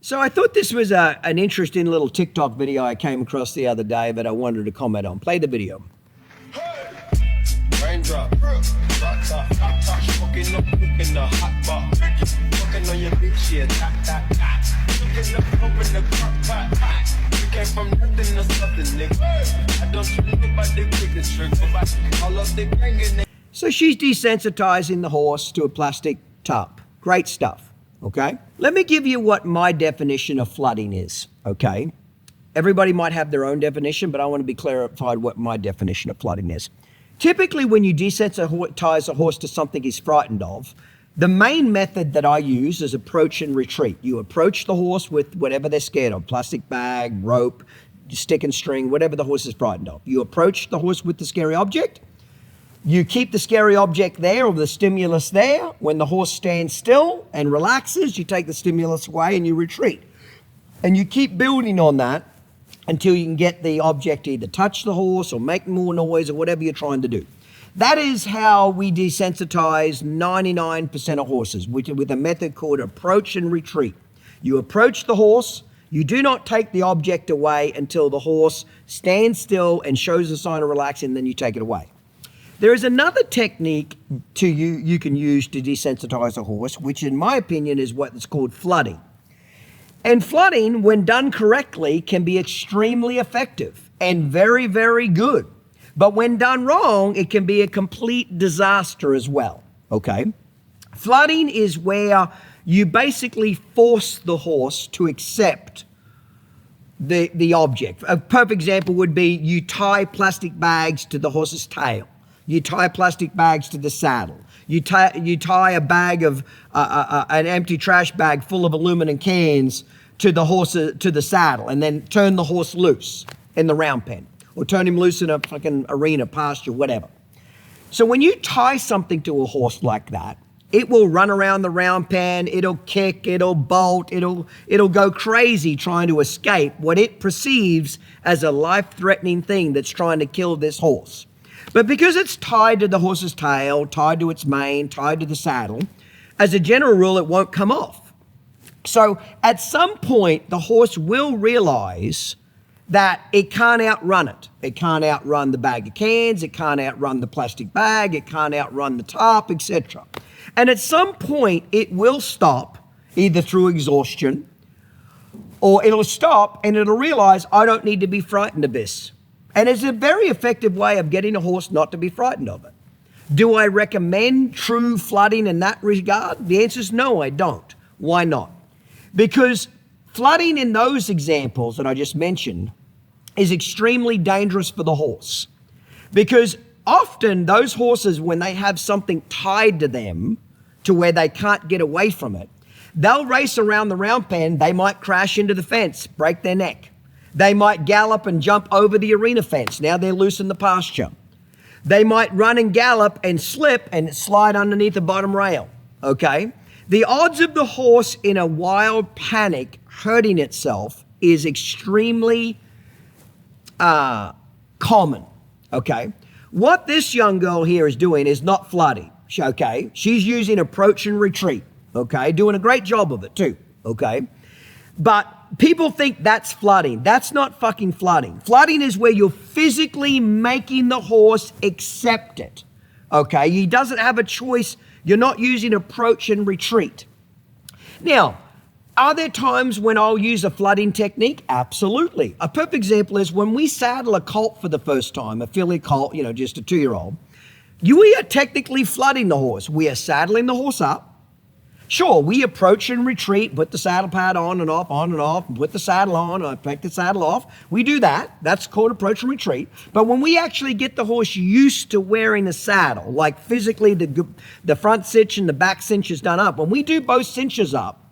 So I thought this was an interesting little TikTok video I came across the other day that I wanted to comment on. Play the video. Raindrop, fucking up in the hot box, fucking on your bitch, yeah, looking up, open the crock pot, you came from nothing to something, nigga. I don't think about the quickest trick, but all of the banging. So she's desensitizing the horse to a plastic top. Great stuff, okay? Let me give you what my definition of flooding is, okay? Everybody might have their own definition, but I want to be clarified what my definition of flooding is. Typically, when you desensitize a horse to something he's frightened of, the main method that I use is approach and retreat. You approach the horse with whatever they're scared of, plastic bag, rope, stick and string, whatever the horse is frightened of. You approach the horse with the scary object. You keep the scary object there or the stimulus there. When the horse stands still and relaxes, you take the stimulus away and you retreat. And you keep building on that until you can get the object to either touch the horse or make more noise or whatever you're trying to do. That is how we desensitize 99% of horses, with a method called approach and retreat. You approach the horse, you do not take the object away until the horse stands still and shows a sign of relaxing, then you take it away. There is another technique you can use to desensitize a horse, which in my opinion is what is called flooding. And flooding, when done correctly, can be extremely effective and very, very good. But when done wrong, it can be a complete disaster as well, okay? Flooding is where you basically force the horse to accept the object. A perfect example would be you tie plastic bags to the horse's tail. You tie plastic bags to the saddle. You tie a bag of an empty trash bag full of aluminum cans to the saddle, and then turn the horse loose in the round pen, or turn him loose in a fucking arena, pasture, whatever. So when you tie something to a horse like that, it will run around the round pen, it'll kick, it'll bolt, it'll go crazy trying to escape what it perceives as a life-threatening thing that's trying to kill this horse. But because it's tied to the horse's tail, tied to its mane, tied to the saddle, as a general rule, it won't come off. So at some point, the horse will realize that it can't outrun it. It can't outrun the bag of cans, it can't outrun the plastic bag, it can't outrun the top, etc. And at some point, it will stop, either through exhaustion, or it'll stop and it'll realize, I don't need to be frightened of this. And it's a very effective way of getting a horse not to be frightened of it. Do I recommend true flooding in that regard? The answer is no, I don't. Why not? Because flooding in those examples that I just mentioned is extremely dangerous for the horse. Because often those horses, when they have something tied to them to where they can't get away from it, they'll race around the round pen, they might crash into the fence, break their neck. They might gallop and jump over the arena fence. Now they're loose in the pasture. They might run and gallop and slip and slide underneath the bottom rail, okay? The odds of the horse in a wild panic hurting itself is extremely common, okay? What this young girl here is doing is not flooding, okay? She's using approach and retreat, okay? Doing a great job of it too, okay? But people think that's flooding. That's not fucking flooding. Flooding is where you're physically making the horse accept it, okay? He doesn't have a choice. You're not using approach and retreat. Now, are there times when I'll use a flooding technique? Absolutely. A perfect example is when we saddle a colt for the first time, a filly colt, just a 2-year-old, we are technically flooding the horse. We are saddling the horse up. Sure, we approach and retreat, put the saddle pad on and off, and put the saddle on, and take the saddle off. We do that. That's called approach and retreat. But when we actually get the horse used to wearing a saddle, like physically the front cinch and the back cinch is done up, when we do both cinches up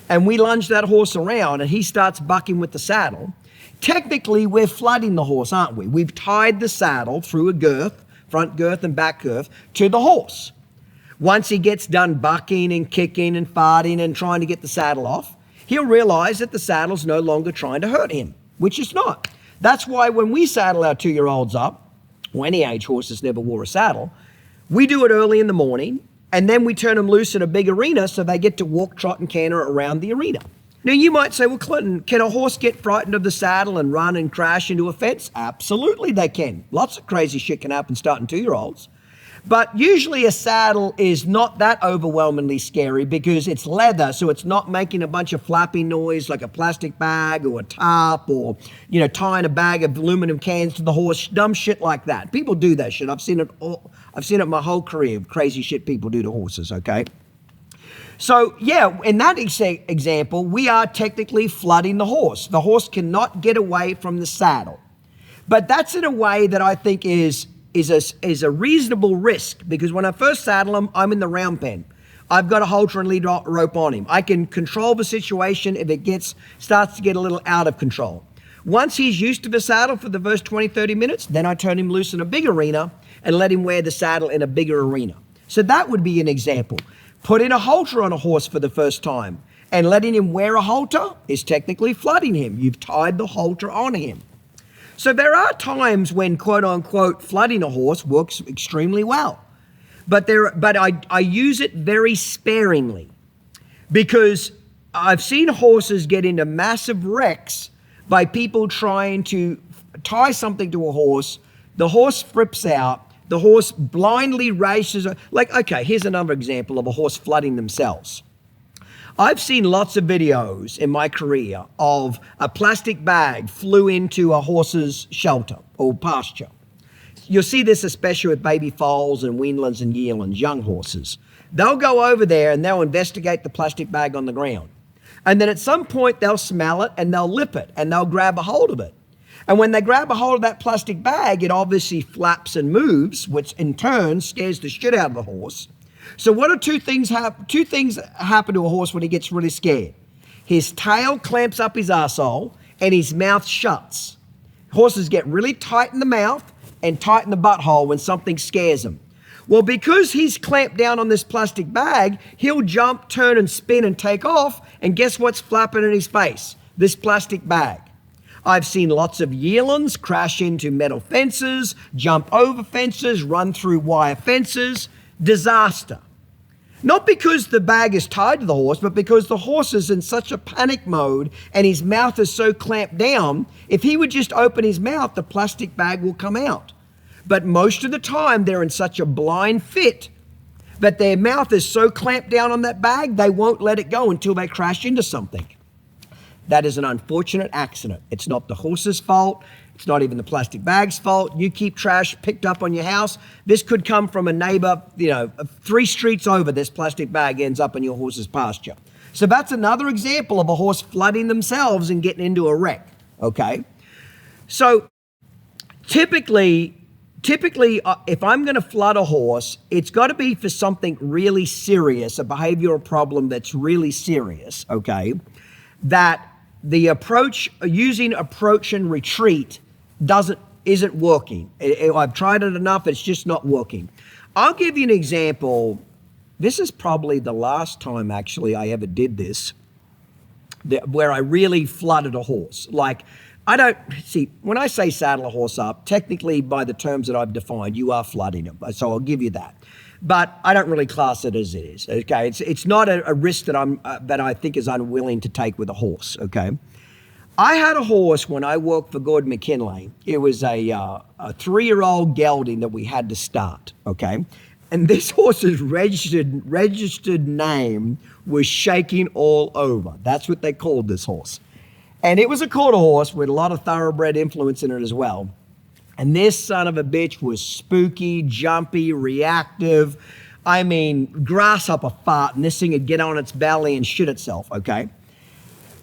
and we lunge that horse around and he starts bucking with the saddle, technically we're flooding the horse, aren't we? We've tied the saddle through a girth, front girth and back girth, to the horse. Once he gets done bucking and kicking and farting and trying to get the saddle off, he'll realize that the saddle's no longer trying to hurt him, which it's not. That's why when we saddle our 2-year-olds up, or any age horses never wore a saddle, we do it early in the morning, and then we turn them loose in a big arena so they get to walk, trot, and canter around the arena. Now, you might say, well, Clinton, can a horse get frightened of the saddle and run and crash into a fence? Absolutely, they can. Lots of crazy shit can happen starting 2-year-olds. But usually a saddle is not that overwhelmingly scary because it's leather, so it's not making a bunch of flapping noise like a plastic bag or a tarp or, tying a bag of aluminum cans to the horse, dumb shit like that. People do that shit. I've seen it my whole career, crazy shit people do to horses, okay? So, yeah, in that example, we are technically flooding the horse. The horse cannot get away from the saddle. But that's in a way that I think is a reasonable risk, because when I first saddle him, I'm in the round pen. I've got a halter and lead rope on him. I can control the situation if it starts to get a little out of control. Once he's used to the saddle for the first 20, 30 minutes, then I turn him loose in a big arena and let him wear the saddle in a bigger arena. So that would be an example. Putting a halter on a horse for the first time and letting him wear a halter is technically flooding him. You've tied the halter on him. So there are times when, quote unquote, flooding a horse works extremely well. But I use it very sparingly, because I've seen horses get into massive wrecks by people trying to tie something to a horse. The horse flips out. The horse blindly races. Okay, here's another example of a horse flooding themselves. I've seen lots of videos in my career of a plastic bag flew into a horse's shelter or pasture. You'll see this especially with baby foals and weanlings and yearlings, young horses. They'll go over there and they'll investigate the plastic bag on the ground. And then at some point they'll smell it and they'll lip it and they'll grab a hold of it. And when they grab a hold of that plastic bag, it obviously flaps and moves, which in turn scares the shit out of the horse. So what are two things happen to a horse when he gets really scared? His tail clamps up his arsehole and his mouth shuts. Horses get really tight in the mouth and tight in the butthole when something scares them. Well, because he's clamped down on this plastic bag, he'll jump, turn, and spin and take off, and guess what's flapping in his face? This plastic bag. I've seen lots of yearlings crash into metal fences, jump over fences, run through wire fences. Disaster. Not because the bag is tied to the horse, but because the horse is in such a panic mode and his mouth is so clamped down, if he would just open his mouth, the plastic bag will come out. But most of the time, they're in such a blind fit that their mouth is so clamped down on that bag, they won't let it go until they crash into something. That is an unfortunate accident. It's not the horse's fault. It's not even the plastic bag's fault. You keep trash picked up on your house. This could come from a neighbor, 3 streets over, this plastic bag ends up in your horse's pasture. So that's another example of a horse flooding themselves and getting into a wreck, okay? So typically, if I'm going to flood a horse, it's got to be for something really serious, a behavioral problem that's really serious, okay? That the approach, using approach and retreat isn't working. I've tried it enough, it's just not working. I'll give you an example. This is probably the last time actually I ever did this, where I really flooded a horse. When I say saddle a horse up, technically by the terms that I've defined, you are flooding him. So I'll give you that. But I don't really class it as it is, okay? It's not a risk that I think is unwilling to take with a horse, okay? I had a horse when I worked for Gordon McKinley. It was a 3-year-old gelding that we had to start, okay? And this horse's registered name was Shaking All Over. That's what they called this horse. And it was a quarter horse with a lot of thoroughbred influence in it as well. And this son of a bitch was spooky, jumpy, reactive. I mean, grasshopper fart, and this thing would get on its belly and shit itself, okay?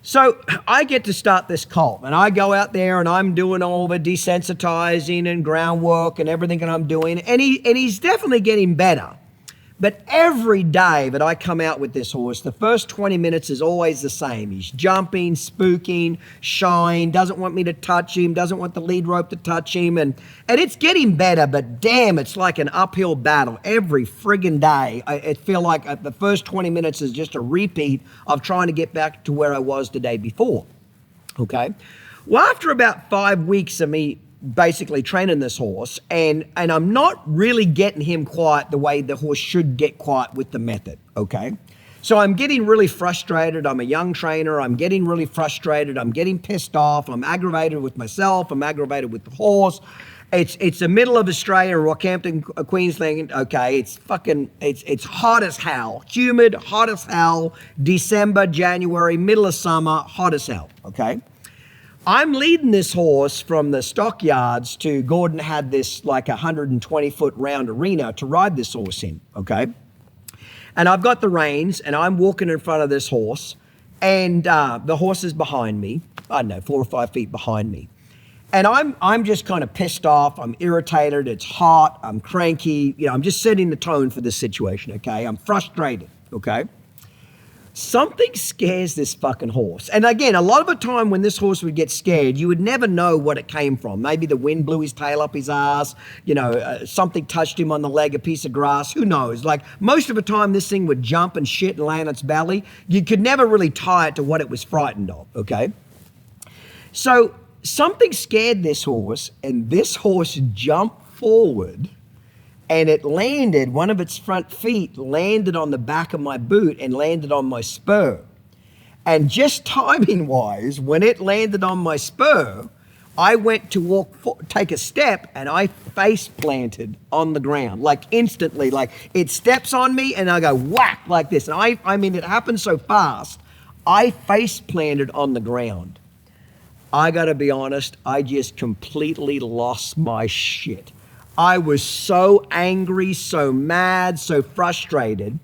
So I get to start this colt, and I go out there and I'm doing all the desensitizing and groundwork and everything that I'm doing, and he's definitely getting better. But every day that I come out with this horse, the first 20 minutes is always the same. He's jumping, spooking, shying, doesn't want me to touch him, doesn't want the lead rope to touch him. And it's getting better, but damn, it's like an uphill battle every friggin' day. I feel like the first 20 minutes is just a repeat of trying to get back to where I was the day before. Okay? Well, after about 5 weeks of me basically training this horse, and I'm not really getting him quiet the way the horse should get quiet with the method, okay? So I'm getting really frustrated. I'm a young trainer. I'm getting really frustrated. I'm getting pissed off. I'm aggravated with myself. I'm aggravated with the horse. It's the middle of Australia, Rockhampton, Queensland. Okay, it's hot as hell, humid, hot as hell. December, January, middle of summer, hot as hell. Okay, I'm leading this horse from the stockyards to Gordon had this like 120-foot round arena to ride this horse in. Okay, and I've got the reins and I'm walking in front of this horse, and the horse is behind me. I don't know, 4 or 5 feet behind me. And I'm just kind of pissed off. I'm irritated. It's hot. I'm cranky. I'm just setting the tone for this situation, okay? I'm frustrated, okay? Something scares this fucking horse. And again, a lot of the time when this horse would get scared, you would never know what it came from. Maybe the wind blew his tail up his ass. Something touched him on the leg, a piece of grass. Who knows? Like most of the time, this thing would jump and shit and lay on its belly. You could never really tie it to what it was frightened of, okay? So something scared this horse, and this horse jumped forward, and it landed, one of its front feet landed on the back of my boot and landed on my spur. And just timing-wise, when it landed on my spur, I went to take a step, and I face planted on the ground, like instantly. Like it steps on me, and I go whack like this. And I mean, it happened so fast, I face planted on the ground. I gotta be honest, I just completely lost my shit. I was so angry, so mad, so frustrated.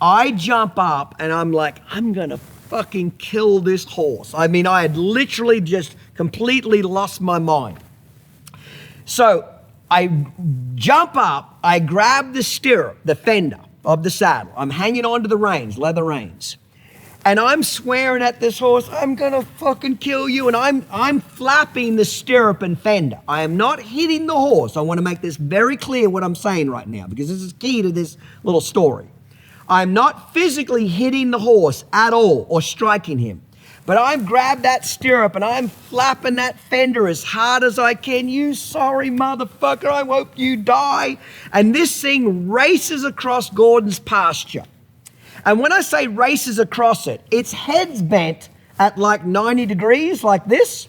I jump up and I'm like, I'm gonna fucking kill this horse. I mean, I had literally just completely lost my mind. So I jump up, I grab the stirrup, the fender of the saddle. I'm hanging onto the reins, leather reins. And I'm swearing at this horse, I'm gonna fucking kill you. And I'm flapping the stirrup and fender. I am not hitting the horse. I want to make this very clear what I'm saying right now, because this is key to this little story. I'm not physically hitting the horse at all or striking him. But I've grabbed that stirrup and I'm flapping that fender as hard as I can. You sorry motherfucker, I hope you die. And this thing races across Gordon's pasture. And when I say races across it, its head's bent at like 90 degrees, like this,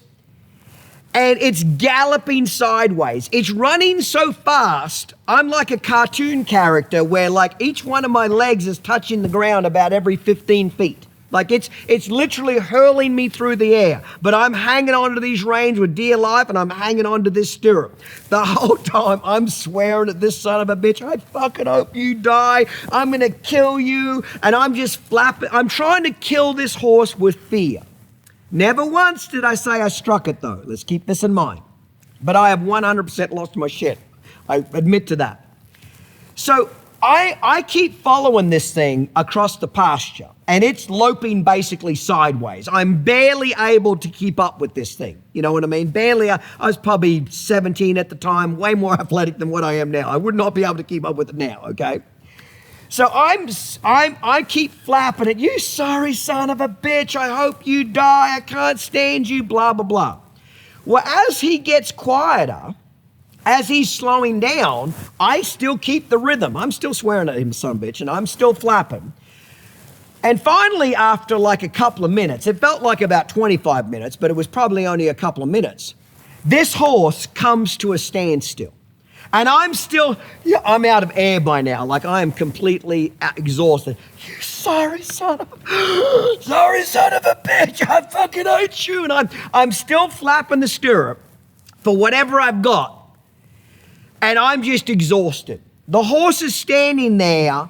and it's galloping sideways. It's running so fast, I'm like a cartoon character where like each one of my legs is touching the ground about every 15 feet. Like it's literally hurling me through the air. But I'm hanging onto these reins with dear life, and I'm hanging onto this stirrup. The whole time I'm swearing at this son of a bitch, I fucking hope you die. I'm gonna kill you. And I'm just flapping. I'm trying to kill this horse with fear. Never once did I say I struck it though. Let's keep this in mind. But I have 100% lost my shit. I admit to that. So I keep following this thing across the pasture, and it's loping basically sideways. I'm barely able to keep up with this thing. You know what I mean? Barely. I was probably 17 at the time, way more athletic than what I am now. I would not be able to keep up with it now, okay? So I keep flapping it. You sorry son of a bitch. I hope you die. I can't stand you, blah, blah, blah. Well, as he gets quieter, as he's slowing down, I still keep the rhythm. I'm still swearing at him, son of a bitch, and I'm still flapping. And finally, after like a couple of minutes, it felt like about 25 minutes, but it was probably only a couple of minutes, this horse comes to a standstill. And I'm out of air by now. Like I am completely exhausted. You sorry son of a bitch. I fucking hate you. And I'm still flapping the stirrup for whatever I've got. And I'm just exhausted. The horse is standing there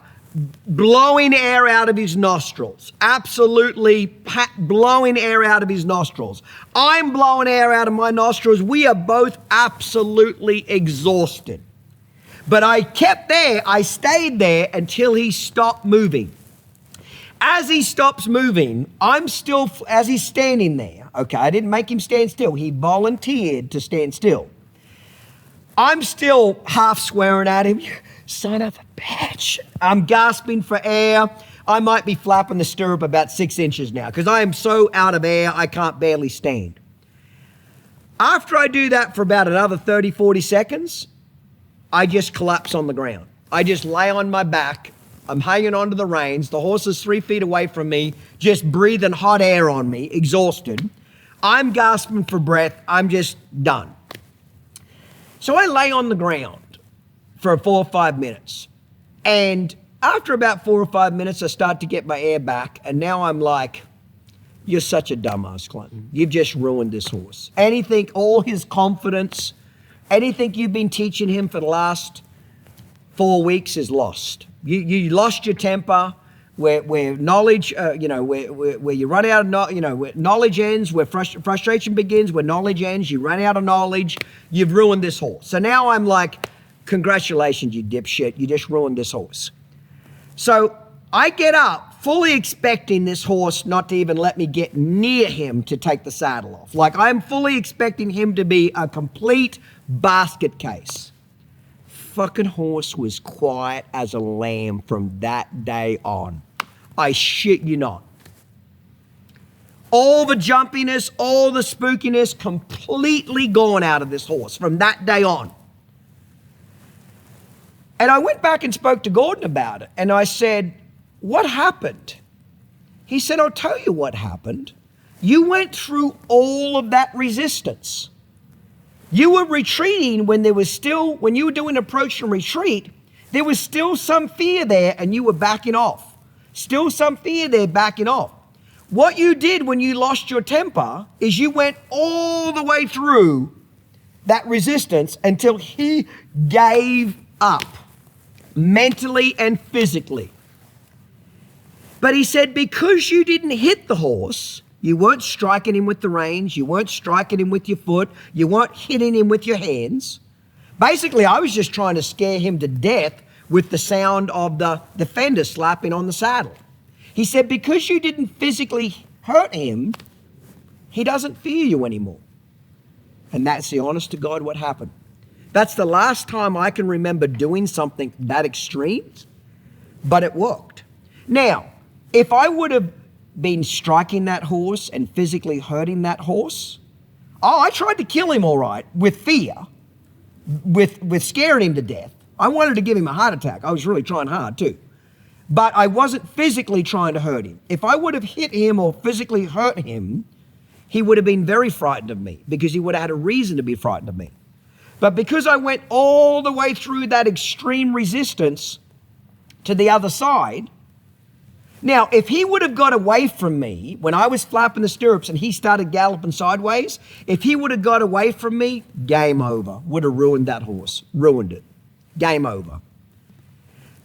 blowing air out of his nostrils. Absolutely blowing air out of his nostrils. I'm blowing air out of my nostrils. We are both absolutely exhausted. But I kept there. I stayed there until he stopped moving. As he stops moving, as he's standing there, okay, I didn't make him stand still. He volunteered to stand still. I'm still half swearing at him, you son of a bitch. I'm gasping for air. I might be flapping the stirrup about 6 inches now because I am so out of air, I can't barely stand. After I do that for about another 30, 40 seconds, I just collapse on the ground. I just lay on my back I'm hanging onto the reins. The horse is 3 feet away from me, just breathing hot air on me, exhausted. I'm gasping for breath. I'm just done. So I lay on the ground for 4 or 5 minutes. And after about 4 or 5 minutes, I start to get my air back. And now I'm like, you're such a dumbass, Clinton. You've just ruined this horse. Anything, all his confidence, anything you've been teaching him for the last 4 weeks is lost. You lost your temper. Where knowledge, where you run out of, where knowledge ends, where frustration begins, where knowledge ends, you run out of knowledge, you've ruined this horse. So now I'm like, congratulations, you dipshit, you just ruined this horse. So I get up, fully expecting this horse not to even let me get near him to take the saddle off. Like I'm fully expecting him to be a complete basket case. Fucking horse was quiet as a lamb from that day on. I shit you not. All the jumpiness, all the spookiness completely gone out of this horse from that day on. And I went back and spoke to Gordon about it. And I said, what happened? He said, I'll tell you what happened. You went through all of that resistance. You were retreating when you were doing approach and retreat, there was still some fear there and you were backing off. Still some fear there backing off. What you did when you lost your temper is you went all the way through that resistance until he gave up, mentally and physically. But he said, because you didn't hit the horse, you weren't striking him with the reins. You weren't striking him with your foot. You weren't hitting him with your hands. Basically, I was just trying to scare him to death with the sound of the fender slapping on the saddle. He said, because you didn't physically hurt him, he doesn't fear you anymore. And that's the honest to God what happened. That's the last time I can remember doing something that extreme, but it worked. Now, if I would have been striking that horse and physically hurting that horse, I tried to kill him all right with fear, with scaring him to death. I wanted to give him a heart attack. I was really trying hard too. But I wasn't physically trying to hurt him. If I would have hit him or physically hurt him, he would have been very frightened of me because he would have had a reason to be frightened of me. But because I went all the way through that extreme resistance to the other side, now, if he would have got away from me when I was flapping the stirrups and he started galloping sideways, if he would have got away from me, game over. Would have ruined that horse. Ruined it. Game over.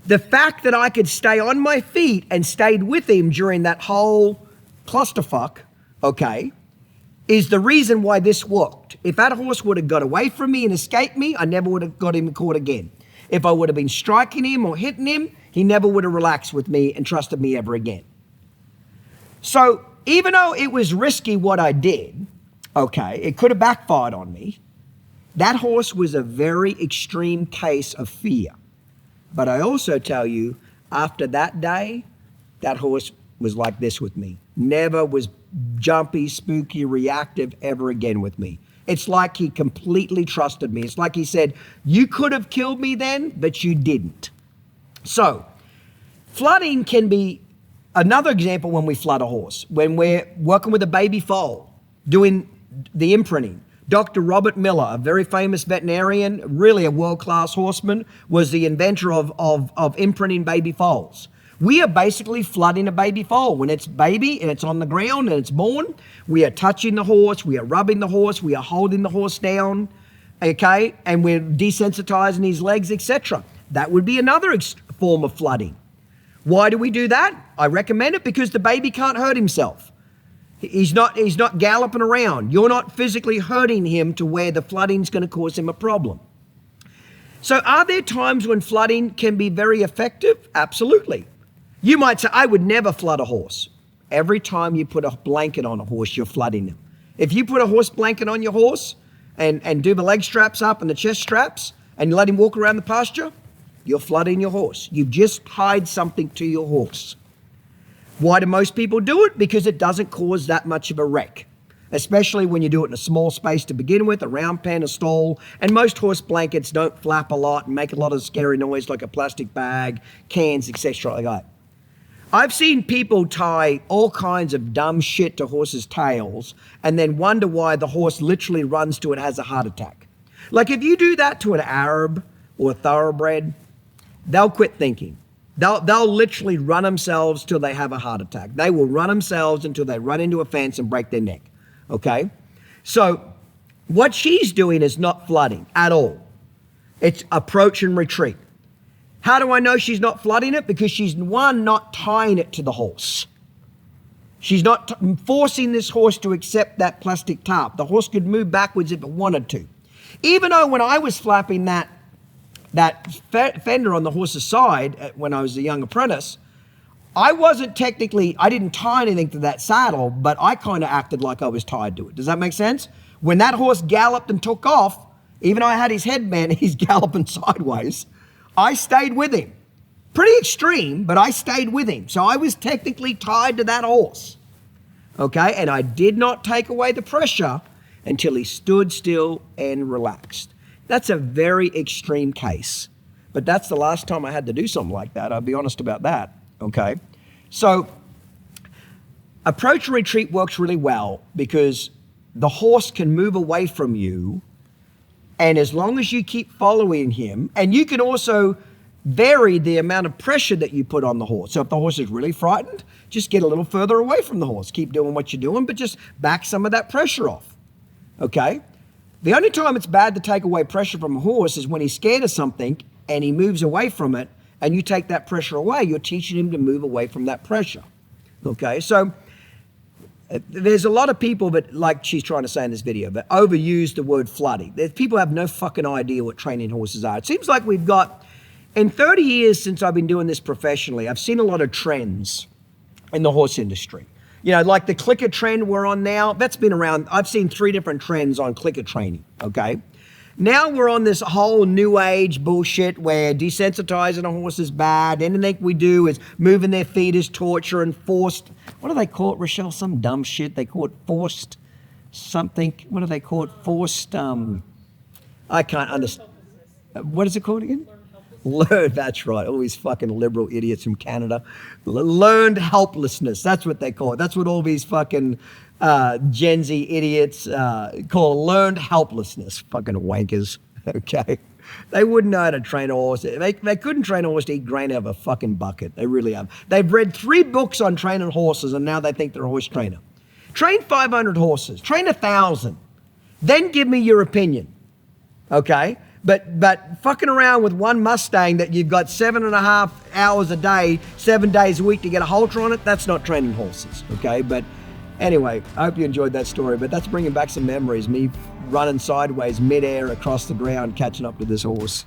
The fact that I could stay on my feet and stayed with him during that whole clusterfuck, okay, is the reason why this worked. If that horse would have got away from me and escaped me, I never would have got him caught again. If I would have been striking him or hitting him, he never would have relaxed with me and trusted me ever again. So even though it was risky what I did, okay, it could have backfired on me. That horse was a very extreme case of fear. But I also tell you, after that day, that horse was like this with me. Never was jumpy, spooky, reactive ever again with me. It's like he completely trusted me. It's like he said, you could have killed me then, but you didn't. So, flooding can be another example when we flood a horse. When we're working with a baby foal, doing the imprinting. Dr. Robert Miller, a very famous veterinarian, really a world-class horseman, was the inventor of imprinting baby foals. We are basically flooding a baby foal. When it's baby and it's on the ground and it's born, we are touching the horse, we are rubbing the horse, we are holding the horse down, okay, and we're desensitizing his legs, etc. That would be another form of flooding. Why do we do that? I recommend it because the baby can't hurt himself. He's not galloping around. You're not physically hurting him to where the flooding's going to cause him a problem. So are there times when flooding can be very effective? Absolutely. You might say, I would never flood a horse. Every time you put a blanket on a horse, you're flooding them. If you put a horse blanket on your horse and do the leg straps up and the chest straps and let him walk around the pasture, you're flooding your horse. You've just tied something to your horse. Why do most people do it? Because it doesn't cause that much of a wreck. especially when you do it in a small space to begin with, a round pen, a stall. And most horse blankets don't flap a lot and make a lot of scary noise like a plastic bag, cans, etc. like that. I've seen people tie all kinds of dumb shit to horses' tails and then wonder why the horse literally runs to it and has a heart attack. Like if you do that to an Arab or a thoroughbred, they'll quit thinking. They'll literally run themselves till they have a heart attack. They will run themselves until they run into a fence and break their neck. Okay? So what she's doing is not flooding at all. It's approach and retreat. How do I know she's not flooding it? Because she's, one, not tying it to the horse. She's not forcing this horse to accept that plastic tarp. The horse could move backwards if it wanted to. Even though when I was flapping that fender on the horse's side when I was a young apprentice, I didn't tie anything to that saddle, but I kind of acted like I was tied to it. Does that make sense? When that horse galloped and took off, even though I had his head bent, he's galloping sideways, I stayed with him. Pretty extreme, but I stayed with him. So I was technically tied to that horse. Okay, and I did not take away the pressure until he stood still and relaxed. That's a very extreme case, but that's the last time I had to do something like that. I'll be honest about that, okay? So approach and retreat works really well because the horse can move away from you, and as long as you keep following him, and you can also vary the amount of pressure that you put on the horse. So if the horse is really frightened, just get a little further away from the horse. Keep doing what you're doing, but just back some of that pressure off, okay? The only time it's bad to take away pressure from a horse is when he's scared of something and he moves away from it and you take that pressure away. You're teaching him to move away from that pressure, okay? So there's a lot of people that, like she's trying to say in this video, that overuse the word flooding. People have no fucking idea what training horses are. It seems like we've got, in 30 years since I've been doing this professionally, I've seen a lot of trends in the horse industry. You know, like the clicker trend we're on now, that's been around. I've seen 3 different trends on clicker training, okay? Now we're on this whole new age bullshit where desensitizing a horse is bad. Anything we do is moving their feet is torture and forced. What do they call it, Rochelle? Some dumb shit. They call it forced something. What do they call it? Forced, I can't understand. What is it called again? Learned, that's right. All these fucking liberal idiots from Canada. Learned helplessness. That's what they call it. That's what all these fucking Gen Z idiots call learned helplessness. Fucking wankers. Okay. They wouldn't know how to train a horse. They couldn't train a horse to eat grain out of a fucking bucket. They really have. They've read 3 books on training horses and now they think they're a horse trainer. Train 500 horses. Train 1,000. Then give me your opinion. Okay? But fucking around with one Mustang that you've got 7.5 hours a day, 7 days a week to get a halter on it, that's not training horses, okay? But anyway, I hope you enjoyed that story, but that's bringing back some memories, me running sideways midair across the ground, catching up to this horse.